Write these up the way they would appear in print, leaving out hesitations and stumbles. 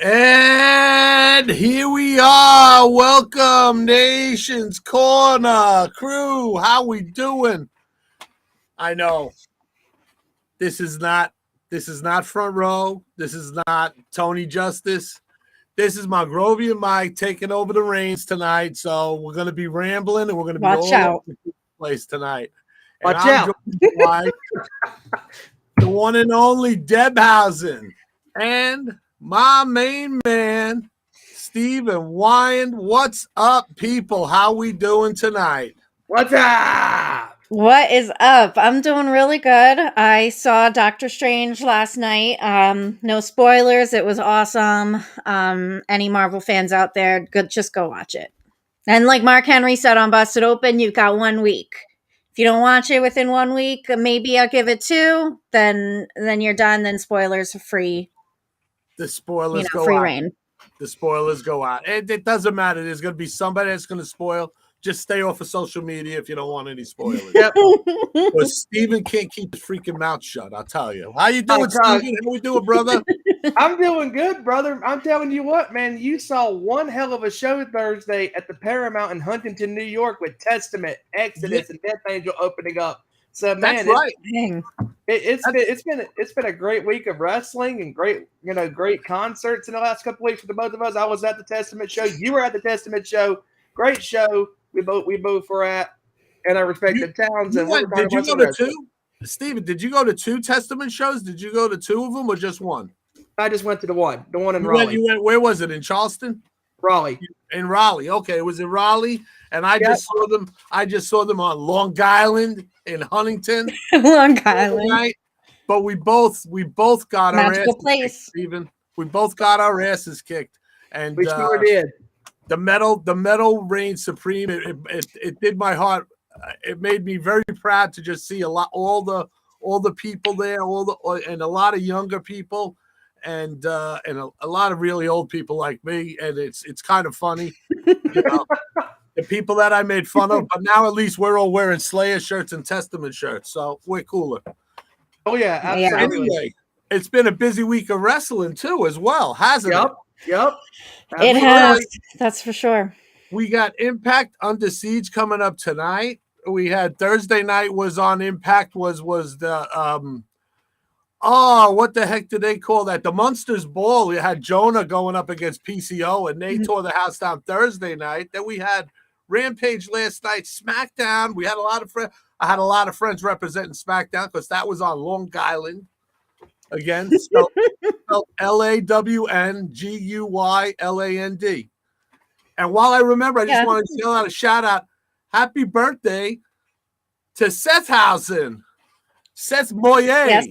And here we are. Welcome, Nation's Corner crew. How we doing? I know this is not front row. This is not Tony Justice. This is Mongrovian Mike taking over the reins tonight. So we're going to be rambling and we're going to be all over the place tonight. And Watch out. By the one and only Debhausen and my main man, Stephen Wyand. What's up, people? How we doing tonight? What's up? What is up? I'm doing really good. I saw Doctor Strange last night. No spoilers. It was awesome. Any Marvel fans out there, good, just go watch it. And like Mark Henry said on Busted Open, you've got 1 week. If you don't watch it within 1 week, maybe I'll give it 2. Then you're done. Then spoilers are free. The spoilers go free out. reign. The spoilers go out. It doesn't matter. There's going to be somebody that's going to spoil. Just stay off of social media if you don't want any spoilers. Yep. But Steven can't keep his freaking mouth shut, I'll tell you. How you doing, Steven? How we doing, brother? I'm doing good, brother. I'm telling you what, man. You saw one hell of a show Thursday at the Paramount in Huntington, New York with Testament, Exodus, and Death Angel opening up. So, man, that's right. It's been a great week of wrestling and great concerts in the last couple of weeks for the both of us. I was at the Testament show. You were at the Testament show. Great show. We both were at, and I respect the towns. Did you go to 2? Steven, did you go to 2 Testament shows? Did you go to 2 of them or just 1? I just went to the one in Raleigh. You went, where was it? In Charleston? Raleigh. In Raleigh. Okay, it was in Raleigh, and I just saw them on Long Island in Huntington. Long Island. Right? But we both got our asses kicked, Steven. We both got our asses kicked. And we sure did. The metal reigned supreme. It did my heart. It made me very proud to just see all the people there, and a lot of younger people, and a lot of really old people like me. And it's kind of funny, the people that I made fun of. But now at least we're all wearing Slayer shirts and Testament shirts, so we're cooler. Oh yeah, absolutely. Anyway, it's been a busy week of wrestling too, as well, hasn't it? Yep. It has. That's for sure. We got Impact Under Siege coming up tonight. We had Thursday night was on Impact was the what the heck did they call that? The Munsters Ball. We had Jonah going up against PCO, and they tore the house down Thursday night. Then we had Rampage last night, SmackDown. We had a lot of friends. I had a lot of friends representing SmackDown because that was on Long Island. Again, spelled LAWNGUYLAND. And while I remember, I just wanted to yell out a shout out. Happy birthday to Sethhausen. Seth Moyer. Yes,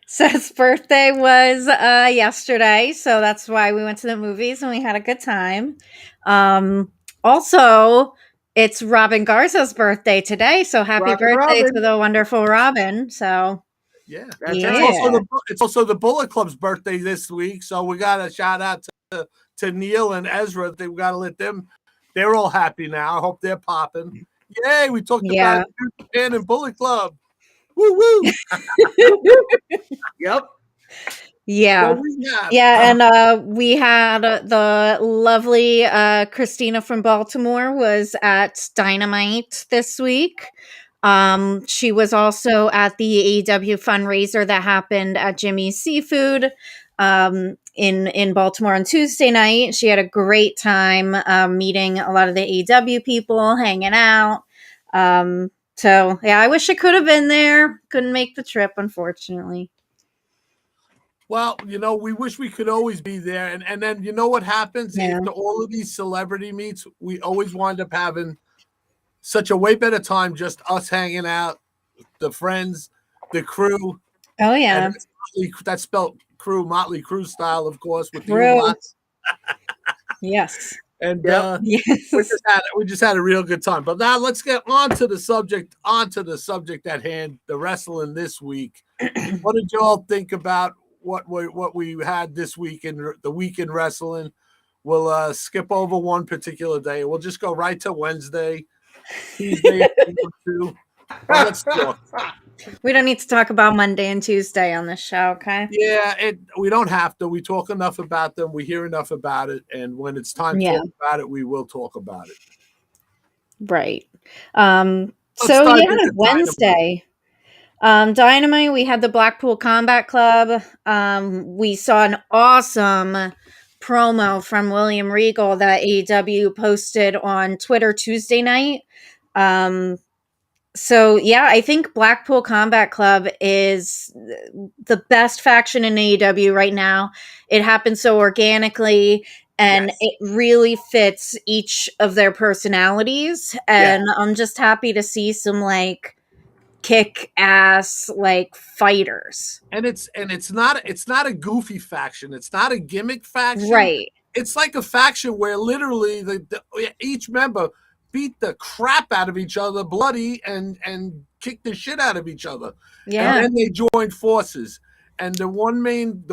Seth's birthday was yesterday, so that's why we went to the movies and we had a good time. Also, it's Robin Garza's birthday today, so happy birthday to the wonderful Robin. So yeah. It's also the Bullet Club's birthday this week, so we got a shout out to Neil and Ezra. We got to let them. They're all happy now. I hope they're popping. Yay! We talked about Japan and Bullet Club. Woo woo! Yep. Yeah. And we had the lovely Christina from Baltimore was at Dynamite this week. She was also at the AEW fundraiser that happened at Jimmy's Seafood in Baltimore on Tuesday night. She had a great time meeting a lot of the AEW people, hanging out. So yeah, I wish I could have been there. Couldn't make the trip, unfortunately. Well, we wish we could always be there. And then you know what happens? After all of these celebrity meets, we always wind up having such a way better time just us hanging out, the friends, the crew. Oh, yeah. That's spelled crew, Motley Crue style, of course, with the lots. Yes. And we just had a real good time. But now let's get on to the subject at hand, the wrestling this week. What did you all think about what we had this week in the week in wrestling? We'll skip over one particular day. We'll just go right to Wednesday. Tuesday, 2. Let's talk. We don't need to talk about Monday and Tuesday on this show, okay? Yeah, we don't have to. We talk enough about them. We hear enough about it, and when it's time to talk about it, we will talk about it. Right. Let's So dive yeah, into Wednesday. Dynamite, we had the Blackpool Combat Club. We saw an awesome promo from William Regal that AEW posted on Twitter Tuesday night. So yeah, I think Blackpool Combat Club is the best faction in AEW right now. It happens so organically and it really fits each of their personalities. And I'm just happy to see some like kick ass like fighters. And it's not a goofy faction. It's not a gimmick faction. Right. It's like a faction where literally each member beat the crap out of each other, bloody, and kick the shit out of each other. Yeah. And then they joined forces. And the one main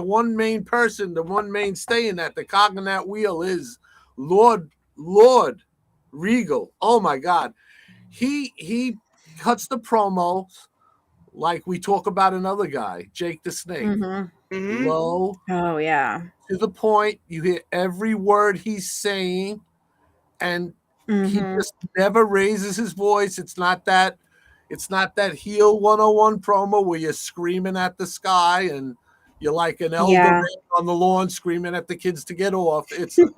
stay in that, the cog in that wheel is Lord Regal. Oh my God. He cuts the promos like we talk about another guy, Jake the Snake. Low. Oh yeah. To the point. You hear every word he's saying, and he just never raises his voice. It's not that heel 101 promo where you're screaming at the sky and you're like an elder man on the lawn screaming at the kids to get off. It's did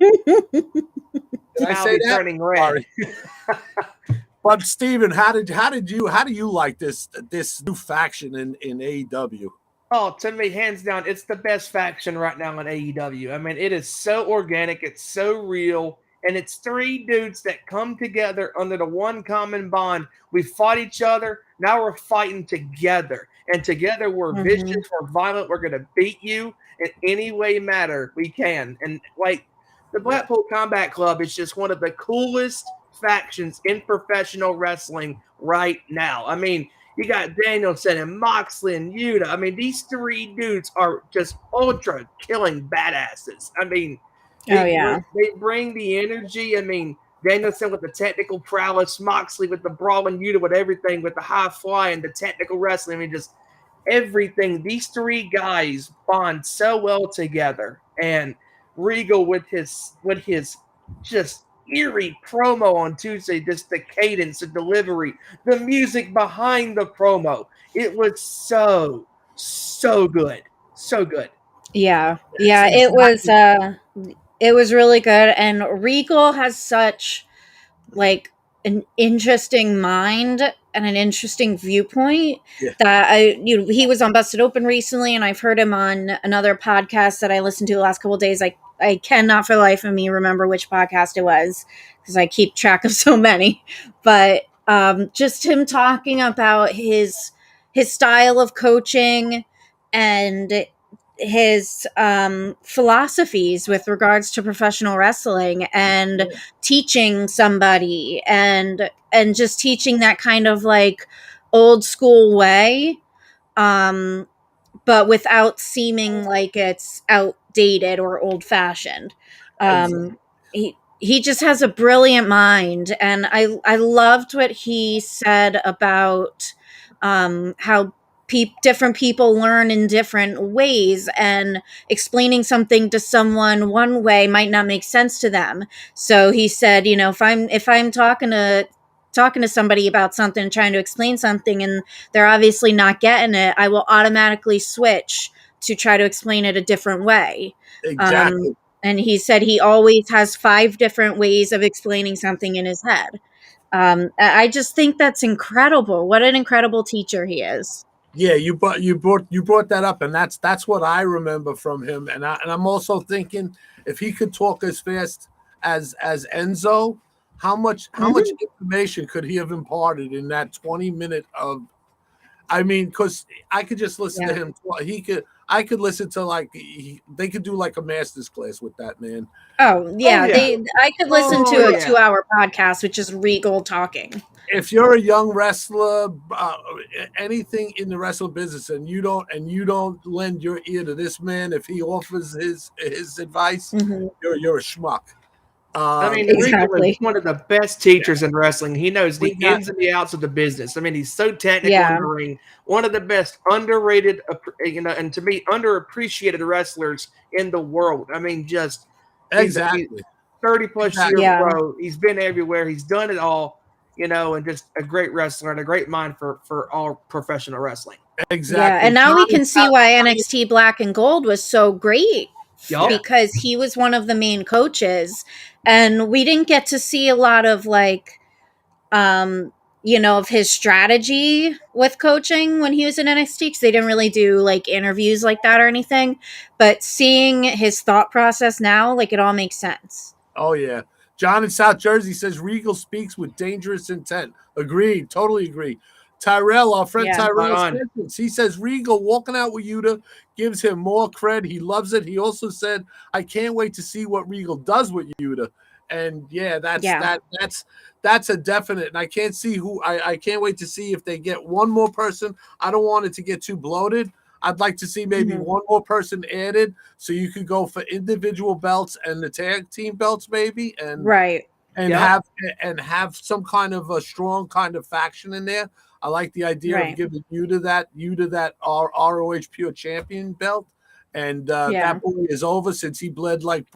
I say that? Turning red. But Stephen, how do you like this new faction in AEW? Oh, to me, hands down, it's the best faction right now in AEW. I mean, it is so organic, it's so real, and it's three dudes that come together under the one common bond. We fought each other, now we're fighting together. And together we're vicious, we're violent, we're going to beat you in any way matter we can. And like the Blackpool Combat Club is just one of the coolest factions in professional wrestling right now. I mean, you got Danielson and Moxley and Yuta. I mean, these three dudes are just ultra killing badasses. I mean, they bring the energy. I mean, Danielson with the technical prowess, Moxley with the brawling, Yuta with everything, with the high fly and the technical wrestling. I mean, just everything. These three guys bond so well together. And Regal with his just eerie promo on Tuesday, just the cadence, the delivery, the music behind the promo. It was so good. So good. Yeah. Yeah, it was really good. And Regal has such like an interesting mind and an interesting viewpoint that he was on Busted Open recently, and I've heard him on another podcast that I listened to the last couple of days. I cannot for the life of me remember which podcast it was because I keep track of so many, but just him talking about his style of coaching and his philosophies with regards to professional wrestling and teaching somebody and just teaching that kind of like old school way, but without seeming like it's outdated or old fashioned. He just has a brilliant mind, and I loved what he said about how different people learn in different ways, and explaining something to someone one way might not make sense to them. So he said, if I'm talking to somebody about something, trying to explain something, and they're obviously not getting it, I will automatically switch to try to explain it a different way. Exactly. And he said he always has 5 different ways of explaining something in his head. I just think that's incredible. What an incredible teacher he is. Yeah, you brought that up, and that's what I remember from him. And I'm also thinking if he could talk as fast as Enzo, how much information could he have imparted in that 20-minute of? I mean, because I could just listen to him. I could listen to they could do like a master's class with that man. Oh yeah, I could listen to a 2-hour podcast with just Regal talking. If you're a young wrestler, anything in the wrestling business, and you don't lend your ear to this man, if he offers his advice, you're a schmuck. I mean, Exactly. Regal is one of the best teachers in wrestling. He knows the ins and the outs of the business. I mean, he's so technical in the ring. One of the best underrated, and to me, underappreciated wrestlers in the world. I mean, just exactly. 30-plus year pro. He's been everywhere. He's done it all, and just a great wrestler and a great mind for all professional wrestling. Exactly. Yeah, and now we can see why NXT Black and Gold was so great. Because he was one of the main coaches, and we didn't get to see a lot of of his strategy with coaching when he was in NXT, because they didn't really do interviews like that or anything. But seeing his thought process now, it all makes sense. Oh yeah. John in South Jersey says Regal speaks with dangerous intent. Agreed. Totally agree. Tyrell, our friend Tyrell, he says Regal walking out with Yuta gives him more cred. He loves it. He also said, "I can't wait to see what Regal does with Yuta." And that's a definite. And I can't see I can't wait to see if they get one more person. I don't want it to get too bloated. I'd like to see maybe one more person added, so you could go for individual belts and the tag team belts, maybe, and have some kind of a strong kind of faction in there. I like the idea of giving Yuta that ROH Pure Champion belt, and that boy is over since he bled like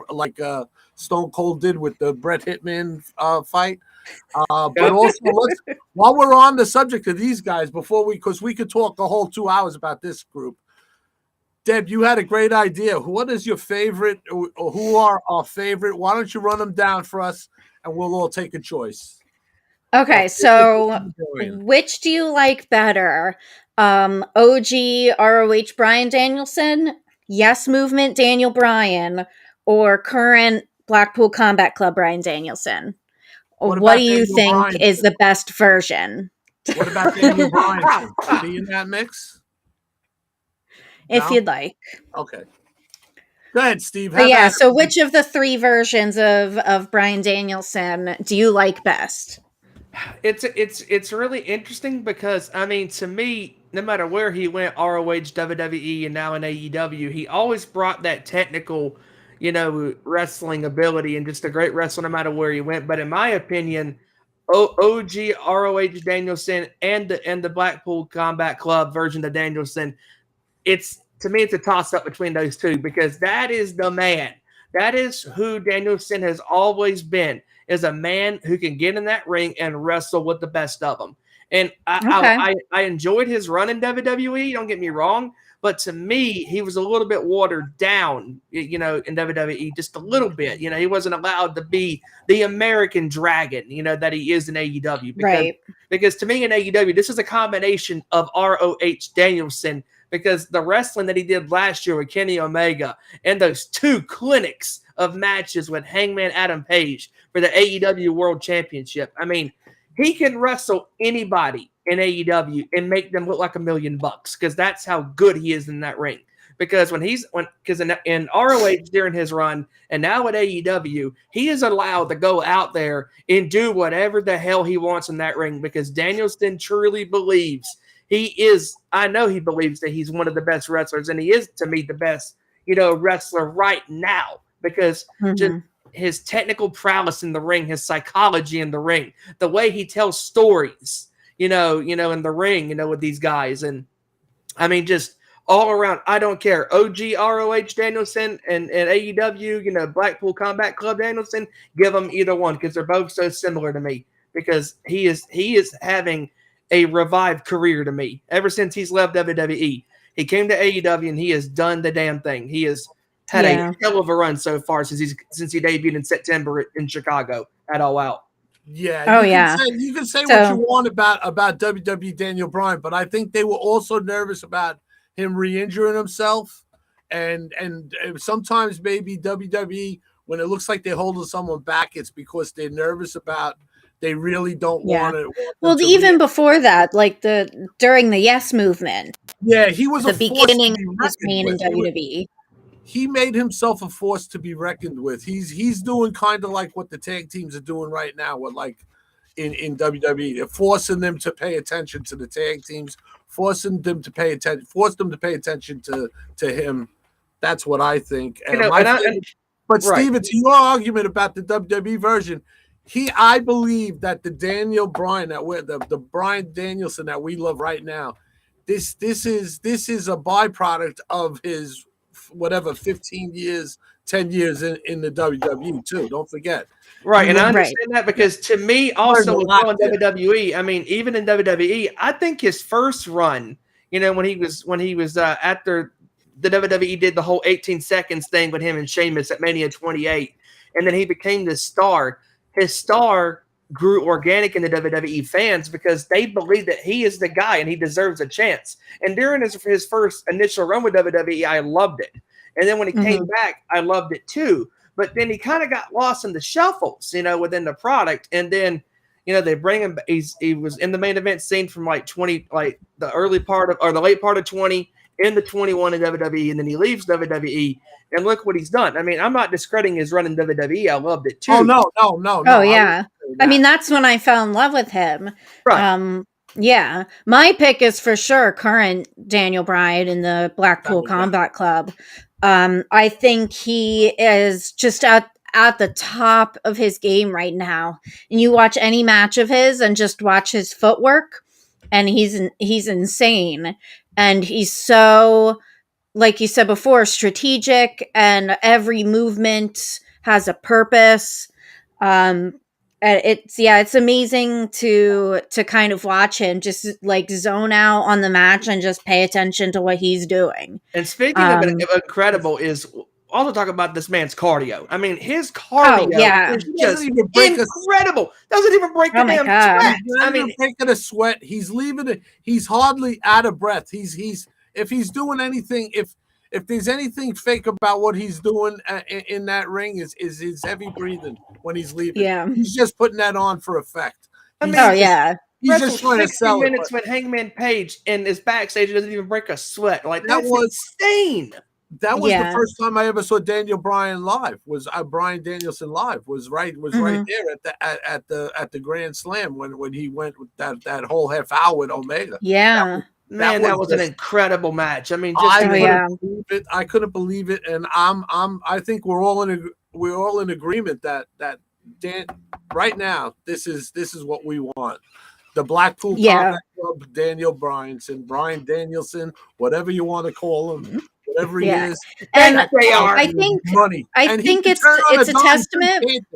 Stone Cold did with the Bret Hitman fight. But also, while we're on the subject of these guys, because we could talk a whole 2 hours about this group. Deb, you had a great idea. What is your favorite, or who are our favorite? Why don't you run them down for us, and we'll all take a choice. Okay, so which do you like better? OG ROH Bryan Danielson, Yes Movement Daniel Bryan, or current Blackpool Combat Club Bryan Danielson? What do you think is the best version? What about Daniel Bryan? Is he in that mix? If you'd like. Okay. Go ahead, Steve. So which of the 3 versions of Bryan Danielson do you like best? It's really interesting because, I mean, to me, no matter where he went, ROH, WWE, and now in AEW, he always brought that technical, wrestling ability and just a great wrestler no matter where he went. But in my opinion, OG ROH Danielson and the Blackpool Combat Club version of Danielson, to me, it's a toss-up between those two, because that is the man. That is who Danielson has always been, is a man who can get in that ring and wrestle with the best of them. And I enjoyed his run in WWE, don't get me wrong, but to me, he was a little bit watered down, in WWE, just a little bit. He wasn't allowed to be the American Dragon, that he is in AEW. Because to me in AEW, this is a combination of ROH Danielson, because the wrestling that he did last year with Kenny Omega and those 2 clinics of matches with Hangman Adam Page for the AEW World Championship. I mean, he can wrestle anybody in AEW and make them look like $1 million, because that's how good he is in that ring. Because in ROH during his run and now at AEW, he is allowed to go out there and do whatever the hell he wants in that ring, because Danielson truly believes I know he believes that he's one of the best wrestlers, and he is, to me, the best, wrestler right now, because just his technical prowess in the ring, his psychology in the ring, the way he tells stories, in the ring, with these guys. And I mean, just all around, I don't care. OG ROH Danielson and AEW, Blackpool Combat Club Danielson, give them either one, because they're both so similar to me, because he is having a revived career to me ever since he's left WWE. He came to AEW and he has done the damn thing. He has had a hell of a run so far since he debuted in September in Chicago at All Out. Yeah. You can say what you want about WWE Daniel Bryan, but I think they were also nervous about him re-injuring himself, and sometimes maybe WWE, when it looks like they're holding someone back, it's because they're nervous about. They really don't want it. Well, even before that, during the Yes Movement. Yeah, he was the beginning of his reign in WWE. He made himself a force to be reckoned with. He's doing kind of like what the tag teams are doing right now, with in WWE. They're forcing them to pay attention to the tag teams, force them to pay attention to him. That's what I think. But Steven, to your argument about the WWE version, I believe that the Daniel Bryan the Bryan Danielson that we love right now, this is a byproduct of his 15 years, 10 years in the WWE too. Don't forget. Right, and I understand that because to me, also in WWE, I mean, even in WWE, I think his first run, when he was after the WWE did the whole 18 seconds thing with him and Sheamus at Mania 28, and then he became this star. His star grew organic in the WWE fans because they believe that he is the guy and he deserves a chance. And during his first initial run with WWE, I loved it. And then when he came back, I loved it too. But then he kind of got lost in the shuffles, within the product. And then, they bring him. He was in the main event scene from the early part of, or the late part of 20 into 21 in WWE, and then he leaves WWE. And look what he's done. I mean, I'm not discrediting his run in WWE. I loved it too. Oh no. Oh yeah. I mean, that's when I fell in love with him. Right. Yeah. My pick is for sure current Daniel Bryan in the Blackpool Combat Club. I think he is just at the top of his game right now. And you watch any match of his and just watch his footwork, and he's insane. And he's so, like you said before, strategic, and every movement has a purpose. It's amazing to kind of watch him just like zone out on the match and just pay attention to what he's doing. And speaking of incredible, is also talk about this man's cardio. I mean, his cardio is just incredible. Doesn't even break the damn sweat. I mean, breaking a sweat. He's leaving it. He's hardly out of breath. He's if he's doing anything, if there's anything fake about what he's doing in that ring, is his heavy breathing when he's leaving. Yeah, he's just putting that on for effect. He's just trying to sell it. 60 minutes with Hangman Page and is backstage, doesn't even break a sweat. Like that was insane. That was the first time I ever saw Daniel Bryan live. Was Bryan Danielson live? Was right there at the Grand Slam when he went with that whole half hour with Omega. Yeah. That was an incredible match. I mean, I couldn't believe it, and I think we're all in agreement that Dan, right now this is what we want. The Blackpool Combat Club, Daniel Bryanson, Bryan Danielson, whatever you want to call him, whatever he is. And I think money. I think it's a testament.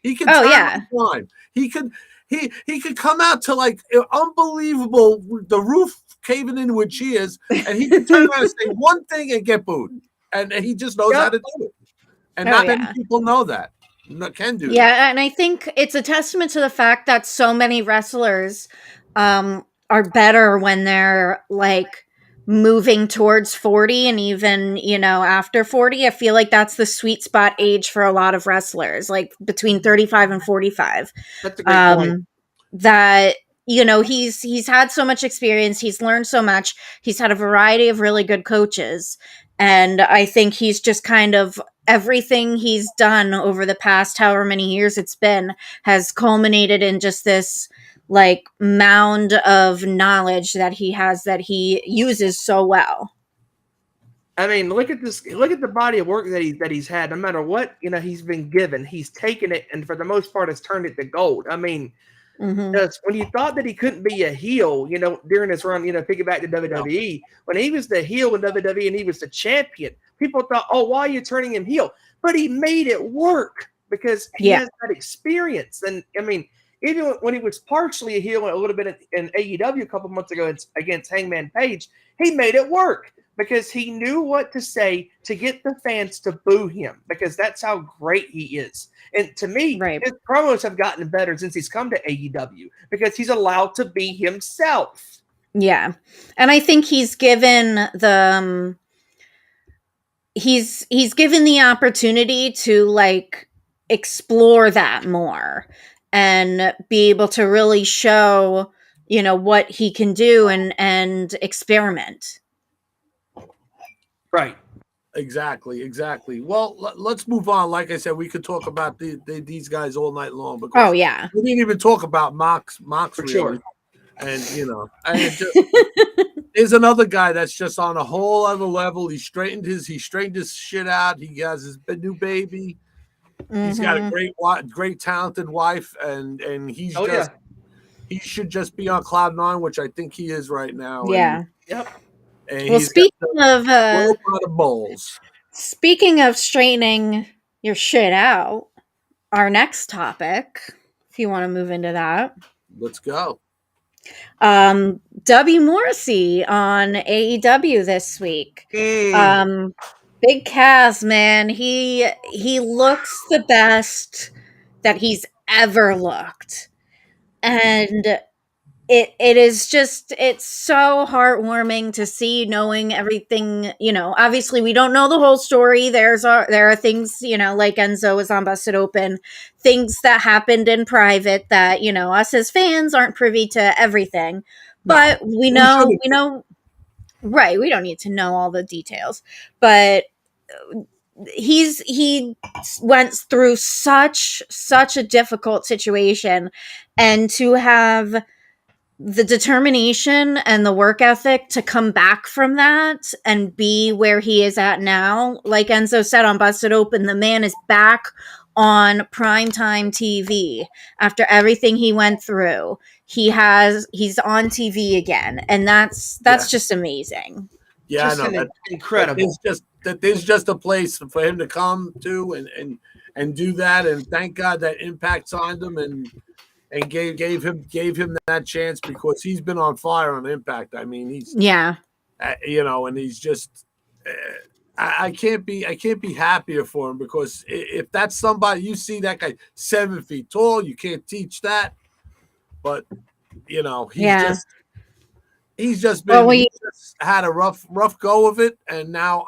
He can turn on time. He could come out to like unbelievable, the roof caving in with cheers, and he can turn around and say one thing and get booed, and he just knows how to do it. And not many people know that. Can do that. And I think it's a testament to the fact that so many wrestlers are better when they're like moving towards 40, and even after 40. I feel like that's the sweet spot age for a lot of wrestlers, like between 35 and 45. That's a great point. That he's had so much experience, he's learned so much, he's had a variety of really good coaches, and I think he's just kind of everything he's done over the past however many years it's been has culminated in just this like mound of knowledge that he has, that he uses so well. I mean, look at the body of work that he's had. No matter what he's been given, he's taken it, and for the most part has turned it to gold. I mean, when you thought that he couldn't be a heel, during his run, piggyback to WWE, when he was the heel in WWE and he was the champion, people thought, oh, why are you turning him heel? But he made it work because he has that experience. And I mean, even when he was partially a heel a little bit in AEW a couple months ago against Hangman Page, he made it work because he knew what to say to get the fans to boo him, because that's how great he is. And to me, his promos have gotten better since he's come to AEW because he's allowed to be himself. Yeah. And I think he's given the he's given the opportunity to like explore that more and be able to really show, what he can do and experiment. Right. Exactly. Well, let's move on. Like I said, we could talk about these guys all night long. Oh yeah, we didn't even talk about Mox for really. Sure. And there's another guy that's just on a whole other level. He straightened his shit out. He has his new baby. Mm-hmm. He's got a great talented wife, and he's he should just be on cloud 9, which I think he is right now. Yeah. Yep. And well, speaking of straightening your shit out, our next topic, if you want to move into that, let's go. W. Morrissey on AEW this week. Big Cass, man. He looks the best that he's ever looked. And it is just, it's so heartwarming to see, knowing everything, obviously we don't know the whole story. There are things, like Enzo was on Busted Open, things that happened in private that, us as fans aren't privy to everything, but we know, right. We don't need to know all the details, but he went through such a difficult situation, and to have the determination and the work ethic to come back from that and be where he is at now. Like Enzo said on Busted Open, the man is back on primetime TV after everything he went through. He's on TV again, and that's just amazing. Yeah, just I know. Incredible. There's just a place for him to come to and do that, and thank God that Impact signed him and gave him that chance, because he's been on fire on Impact. I mean, he's and he's just I can't be happier for him, because if that's somebody, you see that guy 7 feet tall, you can't teach that, but he's just had a rough go of it, and now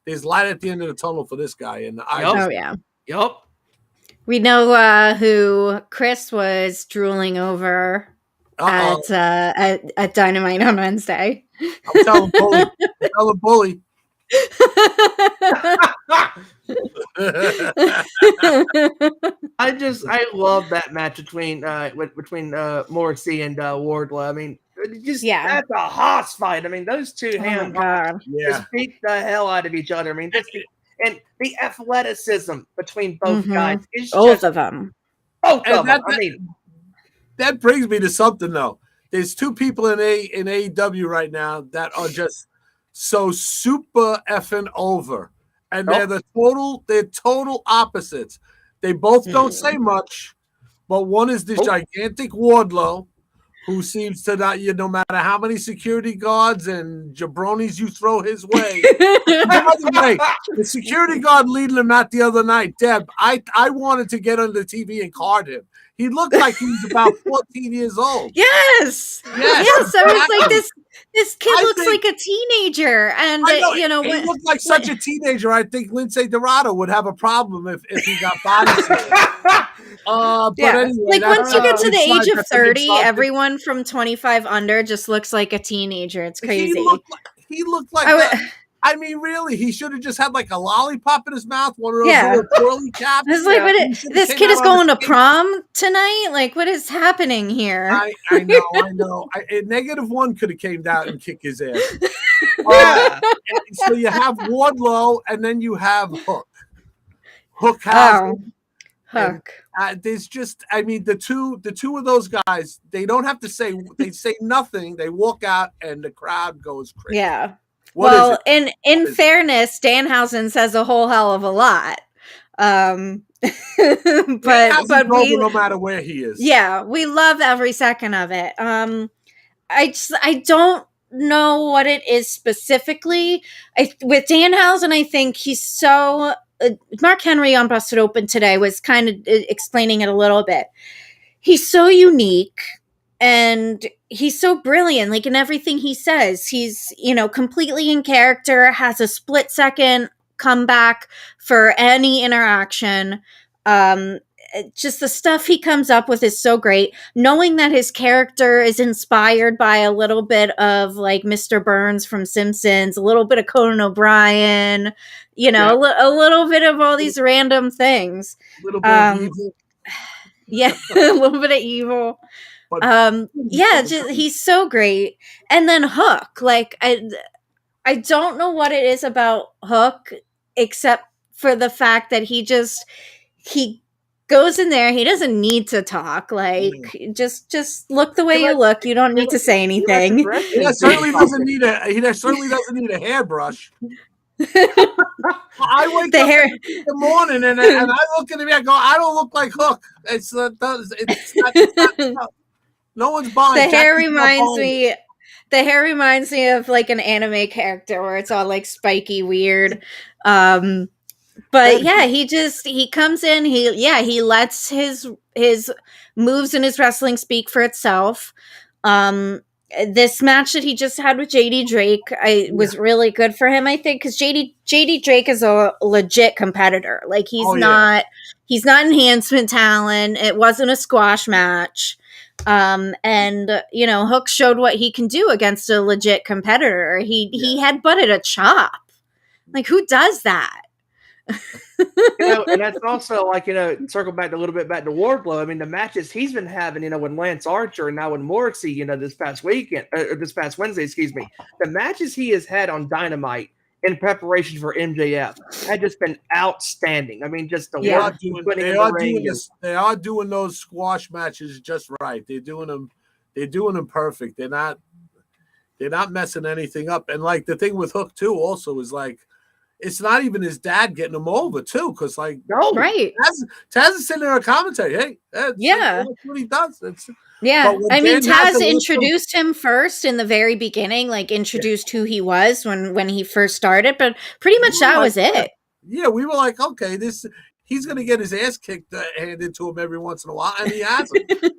there's light at the end of the tunnel for this guy. And Yep. We know who Chris was drooling over at Dynamite on Wednesday. I'm telling Bully. Bully. I love that match between Morrissey and Wardlow. I mean, that's a hoss fight. I mean, those two just beat the hell out of each other. I mean, and the athleticism between both guys is both of them. Both of them. I mean, that brings me to something though. There's two people in AEW right now that are just so super effing over, and they're total opposites. They both don't say much, but one is this gigantic Wardlow, who seems to not, no matter how many security guards and jabronis you throw his way. By the way, the security guard leading him out the other night, Deb, I wanted to get on the TV and card him. He looked like he was about 14 years old. Yes. I was like, this kid looks like a teenager, and he looked like such a teenager. I think Lindsay Dorado would have a problem if he got body slammed. But anyway, once you get to the age of 30, everyone from 25 under just looks like a teenager. It's crazy. He looked like I mean, really, he should have just had like a lollipop in his mouth, one of those little twirly caps. It's like, this kid is going to prom tonight? Like, what is happening here? I know. -1 could have came down and kicked his ass. So you have Wardlow, and then you have Hook. Hook has Hook. There's just, I mean, the two of those guys, they don't have to say, they say nothing. They walk out, and the crowd goes crazy. Yeah. In fairness, Danhausen says a whole hell of a lot. But no matter where he is. Yeah, we love every second of it. I don't know what it is specifically. With Danhausen, I think he's so Mark Henry on Busted Open today was kind of explaining it a little bit. He's so unique. And he's so brilliant, like in everything he says. He's, completely in character, has a split-second comeback for any interaction. Just the stuff he comes up with is so great. Knowing that his character is inspired by a little bit of like Mr. Burns from Simpsons, a little bit of Conan O'Brien, a little bit of all these random things. A little bit of evil. Yeah, a little bit of evil. But he's so great. And then Hook, like I don't know what it is about Hook, except for the fact that he goes in there. He doesn't need to talk. Like just look the way you look. You don't need to say anything. He certainly doesn't need a hairbrush. I wake up in the morning and I look at him and I go, I don't look like Hook. It's not, no one's buying. The hair reminds me of like an anime character where it's all like spiky weird. But yeah, he comes in, he lets his moves and his wrestling speak for itself. This match that he just had with JD Drake was really good for him, I think, because JD Drake is a legit competitor. Like he's not enhancement talent. It wasn't a squash match. And Hook showed what he can do against a legit competitor. He had butted a chop. Like, who does that? And that's also like, circle back a little bit back to Wardlow. I mean, the matches he's been having, with Lance Archer and now with Morrissey, this past weekend, or this past Wednesday, the matches he has had on Dynamite in preparation for MJF had just been outstanding. I mean, just they are doing those squash matches just right. They're doing them perfect. They're not messing anything up. And like the thing with Hook too, also is like, it's not even his dad getting him over too, because like right, Taz is sitting there a commentary. Hey, that's what he does. I mean, Taz introduced him first in the very beginning, like introduced who he was when he first started, but pretty much that was it. Yeah, we were like, okay, he's gonna get his ass kicked handed to him every once in a while, and he hasn't. But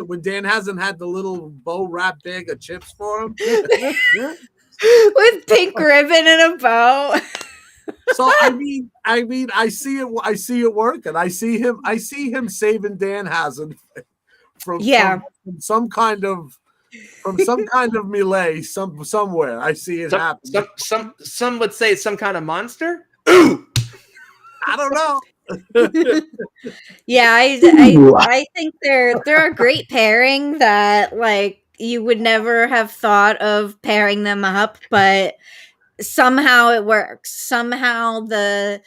when Dan hasn't had the little bow wrap bag of chips for him. With pink ribbon and a bow. So I mean, I see it working. I see him saving Danhausen from some kind of melee somewhere. I see it happen. Some would say some kind of monster. Ooh, I don't know. Yeah, I think they're a great pairing that like you would never have thought of pairing them up, but somehow it works. Somehow the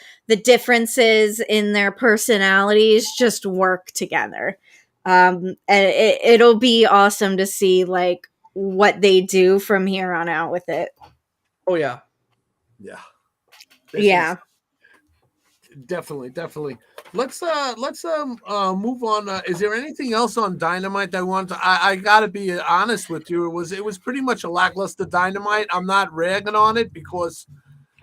differences in their personalities just work together. And it'll be awesome to see like what they do from here on out with it. Oh yeah. Definitely. Let's move on. Is there anything else on Dynamite that I want to? I gotta be honest with you. It was pretty much a lackluster Dynamite. I'm not ragging on it because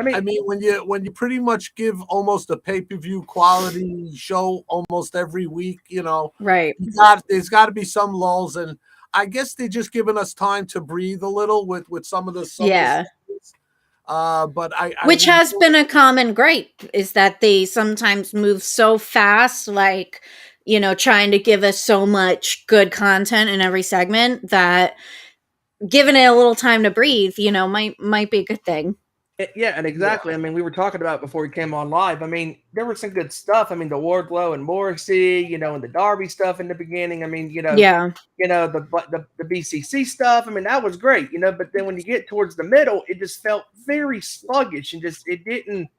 I mean when you pretty much give almost a pay-per-view quality show almost every week, right? There's got to be some lulls, and I guess they're just giving us time to breathe a little with some of the but which has been a common gripe is that they sometimes move so fast, like trying to give us so much good content in every segment that giving it a little time to breathe might be a good thing. Yeah, and exactly. I mean, we were talking about before we came on live. I mean, there was some good stuff. I mean, the Wardlow and Morrissey, and the Darby stuff in the beginning. I mean, the BCC stuff. I mean, that was great, But then when you get towards the middle, it just felt very sluggish and it didn't.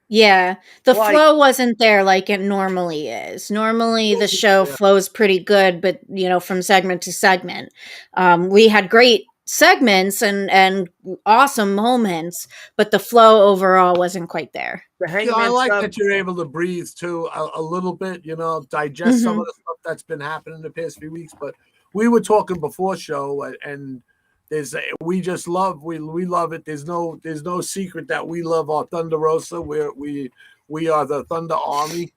Yeah, the flow wasn't there like it normally is. Normally, the show flows pretty good, but from segment to segment, we had great segments and awesome moments, but the flow overall wasn't quite there. I like that you're able to breathe too a little bit, digest some of the stuff that's been happening the past few weeks. But we were talking before show, and we just love we love it. There's no secret that we love our Thunder Rosa. We are the Thunder Army.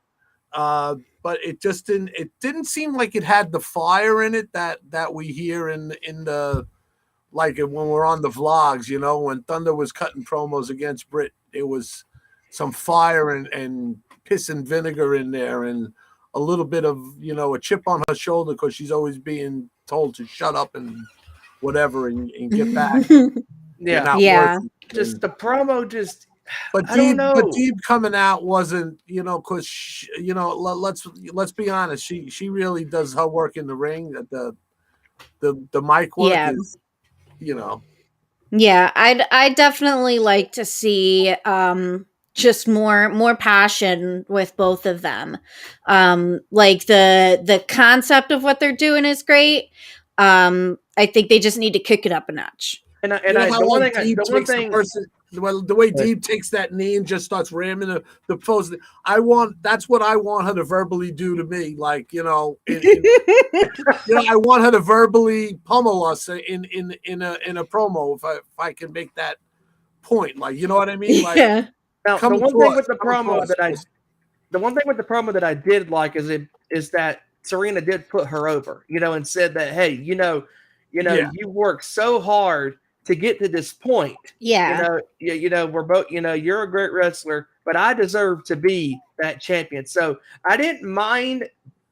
But it didn't seem like it had the fire in it that we hear in the. Like when we're on the vlogs, when Thunder was cutting promos against Britt, there was some fire and piss and vinegar in there and a little bit of, a chip on her shoulder because she's always being told to shut up and whatever and get back. Yeah. Yeah. Just the promo But I don't know. Deeb coming out wasn't, because let's be honest, she really does her work in the ring. The mic work is, Yeah, I'd definitely like to see just more passion with both of them. Like the concept of what they're doing is great. I think they just need to kick it up a notch. The one thing the way Deeb takes that knee and just starts ramming the post. That's what I want her to verbally do to me. Like, I want her to verbally pummel us in a promo if I can make that point. Like, you know what I mean? Like, yeah. Now, the one thing with the promo that I did like is that Serena did put her over, and said that, hey, you worked so hard to get to this point. Yeah. We're both, you're a great wrestler, but I deserve to be that champion. So I didn't mind,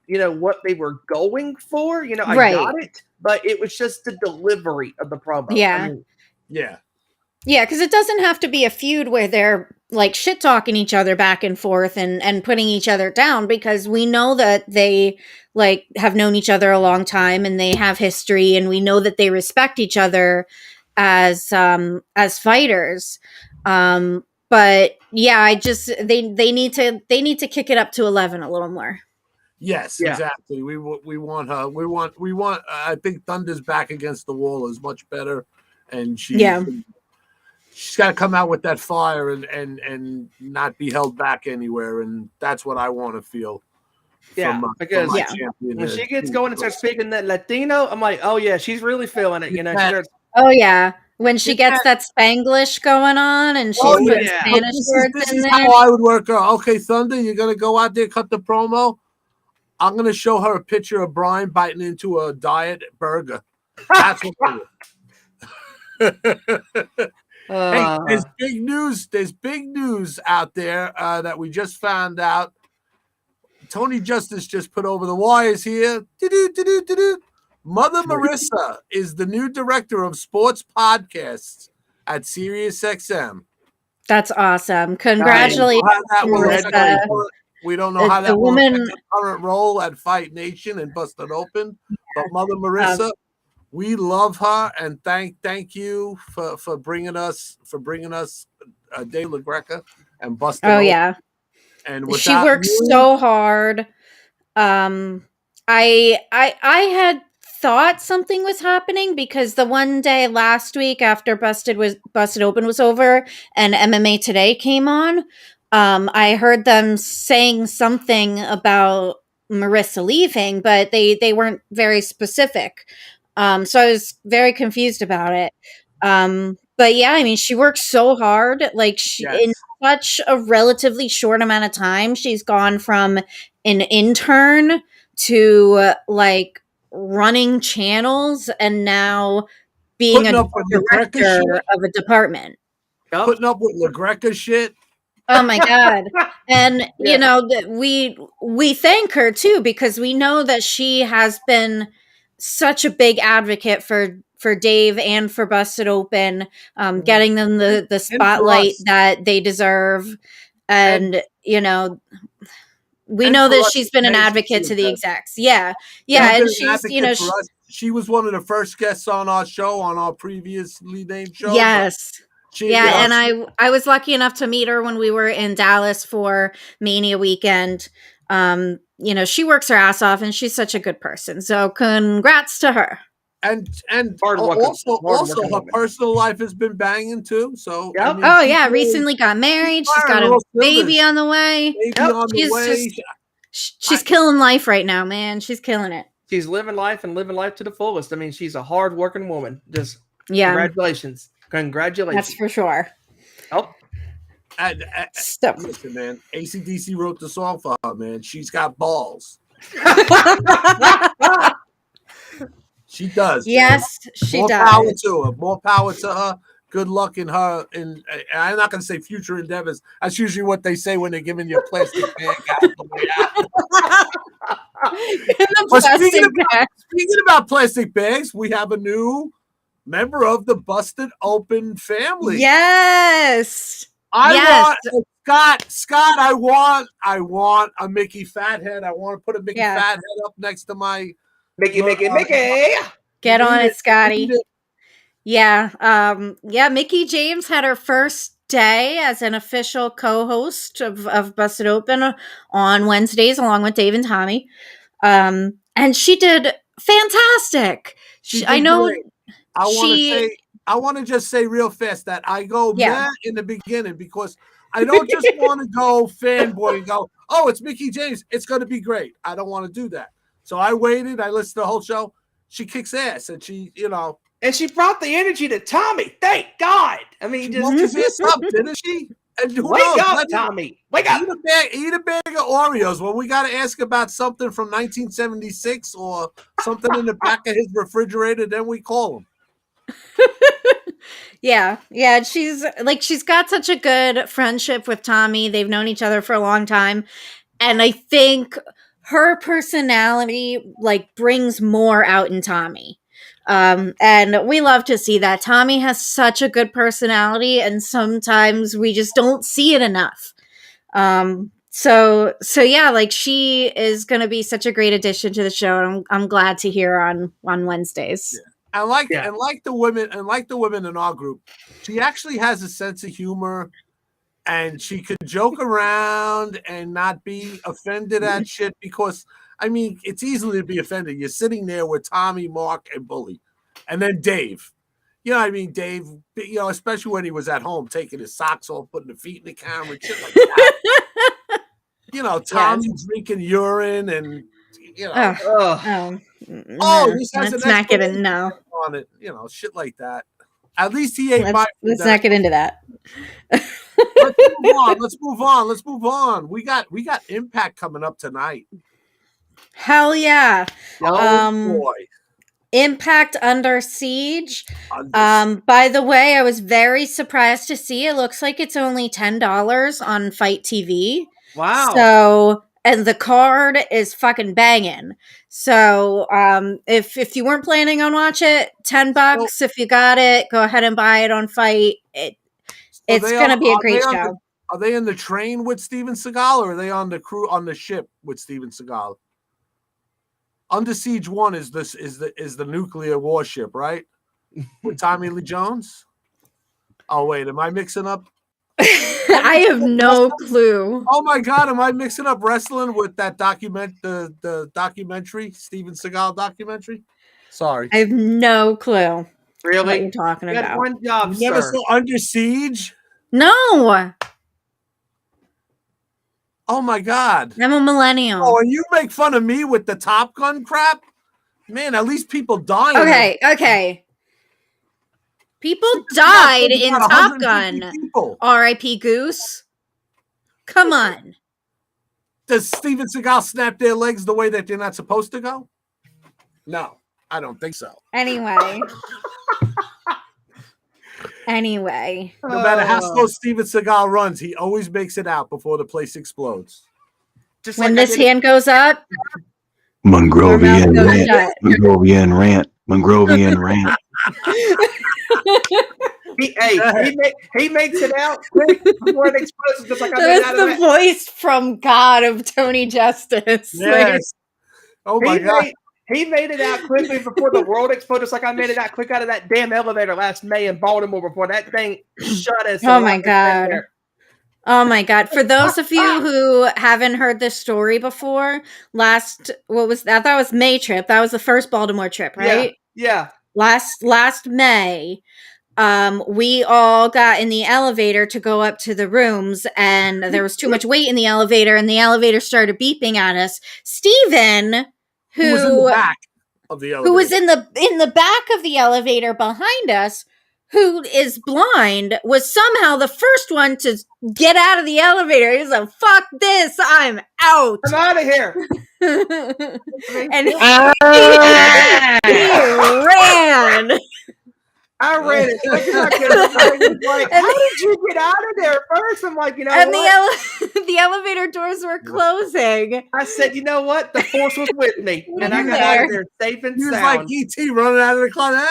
what they were going for. I got it, but it was just the delivery of the promo. Yeah. Yeah. Yeah, because it doesn't have to be a feud where they're like shit talking each other back and forth and putting each other down, because we know that they like have known each other a long time and they have history, and we know that they respect each other as fighters. But yeah, I just they need to kick it up to 11 a little more. Yes, exactly. We want her. We want. I think Thunder's back against the wall is much better, and she's got to come out with that fire and not be held back anywhere, and that's what I want to feel. Because when she gets going and starts speaking that Latino, I'm like, oh yeah, she's really feeling it. Oh yeah, when she gets that Spanglish going on and she's putting Spanish words this in is there. how I would work her. Okay, Thunder, you're gonna go out there, cut the promo. I'm gonna show her a picture of Brian biting into a diet burger. That's what hey, there's big news. There's big news out there that we just found out. Tony Justice just put over the wires here. Mother Marissa is the new director of sports podcasts at SiriusXM. That's awesome. Congratulations. We don't know how that will affect her current role at Fight Nation and Busted Open. But Mother Marissa, we love her, and thank you for bringing us Dave LaGreca and Busted Open. Yeah. And she works so hard. I had thought something was happening because the one day last week after Busted Open was over and MMA Today came on, I heard them saying something about Marissa leaving, but they weren't very specific. So I was very confused about it. But yeah, I mean, she works so hard. Like in such a relatively short amount of time, she's gone from an intern to like running channels and now being a director of a department. Putting up with LaGreca shit. Oh my God. And you know, we thank her too, because we know that she has been such a big advocate for Dave and for Busted Open, getting them the spotlight that they deserve. And you know, we know that she's been an advocate to the execs. Yeah. And she's, you know, she was one of the first guests on our show, on our previously named show. Yes. And I was lucky enough to meet her when we were in Dallas for Mania weekend. You know, she works her ass off and she's such a good person. So congrats to her. And also her personal life has been banging too. So I mean, recently got married. She's got a baby on the way. She's killing life right now, man. She's killing it. She's living life to the fullest. I mean, she's a hard-working woman. Just congratulations. That's for sure. Listen, man. AC/DC wrote the song for her, man. She's got balls. She does. Yes, she does. More power to her. More power to her. Good luck in her. And I'm not going to say future endeavors. That's usually what they say when they're giving you a plastic bag out the way out. Speaking about plastic bags, we have a new member of the Busted Open family. Yes. I want Scott. I want a Mickey Fathead. I want to put a Mickey Fathead up next to my Mickey. Get on it, Scotty. Yeah. Mickey James had her first day as an official co-host of Busted Open on Wednesdays along with Dave and Tommy. And she did fantastic. I want to just say real fast that I go meh in the beginning because I don't just want to go fanboy and go, oh, it's Mickey James. It's going to be great. I don't want to do that. So I waited. I listened to the whole show. She kicks ass, and she, and she brought the energy to Tommy. Thank God. I mean, she woke his ass up, didn't she? And wake up, Tommy. Wake up. Eat a bag of Oreos. When we got to ask about something from 1976 or something in the back of his refrigerator, then we call him. Yeah. She's got such a good friendship with Tommy. They've known each other for a long time. And I think her personality brings more out in Tommy. And we love to see that. Tommy has such a good personality, and sometimes we just don't see it enough. So yeah, she is going to be such a great addition to the show. And I'm glad to hear her on Wednesdays. Yeah. And like the women in our group, she actually has a sense of humor, and she could joke around and not be offended at shit because, I mean, it's easy to be offended. You're sitting there with Tommy, Mark, and Bully, and then Dave. You know what I mean? Dave, especially when he was at home taking his socks off, putting the feet in the camera and shit like that. Tommy drinking urine and, this has let's not get in now on it, shit like that. At least he ate my. Let's not get into that. Let's move on. We got Impact coming up tonight. Hell yeah! Boy. Impact Under Siege. By the way, I was very surprised to see it looks like it's only $10 on Fight TV. Wow. So, and the card is fucking banging. So, if you weren't planning on watching it, $10. If you got it, go ahead and buy it on Fight. It's going to be a great show. Are they in the train with Steven Seagal, or are they on the crew on the ship with Steven Seagal? Under Siege 1 is the nuclear warship, right? With Tommy Lee Jones. Oh wait, am I mixing up? I have no clue. Oh my God, am I mixing up wrestling with that the documentary, Steven Seagal documentary? Sorry, I have no clue. Really? What you're talking about? One job, you never saw Under Siege? No. Oh my God. I'm a millennial. Oh, and you make fun of me with the Top Gun crap? Man, at least people died. Okay. People died in Top Gun. R.I.P. Goose. Come on. Does Steven Seagal snap their legs the way that they're not supposed to go? No, I don't think so. Anyway. No matter how slow Steven Seagal runs, he always makes it out before the place explodes. Just when this hand goes up, Mongrovian rant. Mongrovian rant. He makes it out quick before it explodes, just like I made out of the voice from God of Tony Justice. Yes. Oh my God. He made it out quickly before the world exploded, just like I made it out quick out of that damn elevator last May in Baltimore before that thing shut us. Oh my God. Oh my God. For those of you who haven't heard this story before, I thought it was May trip. That was the first Baltimore trip, right? Yeah. Last May, we all got in the elevator to go up to the rooms, and there was too much weight in the elevator, and the elevator started beeping at us. Steven, who was in the back of the elevator. Who was in the back of the elevator behind us, who is blind, was somehow the first one to get out of the elevator. He's like, fuck this, I'm out. I'm out of here. And he ran. I ran it. Like, how did you get out of there first? I'm like, and the elevator doors were closing. I said, you know what? The force was with me, and I got out of there safe and sound. He was like E.T. running out of the closet.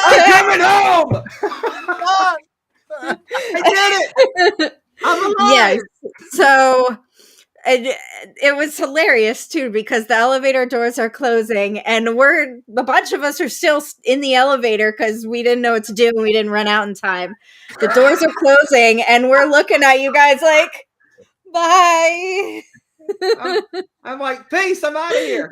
I'm coming home. I did it. I'm alive. Yes. So it was hilarious too, because the elevator doors are closing and the bunch of us are still in the elevator because we didn't know what to do and we didn't run out in time. The doors are closing and we're looking at you guys like, bye. I'm like, peace, I'm out of here.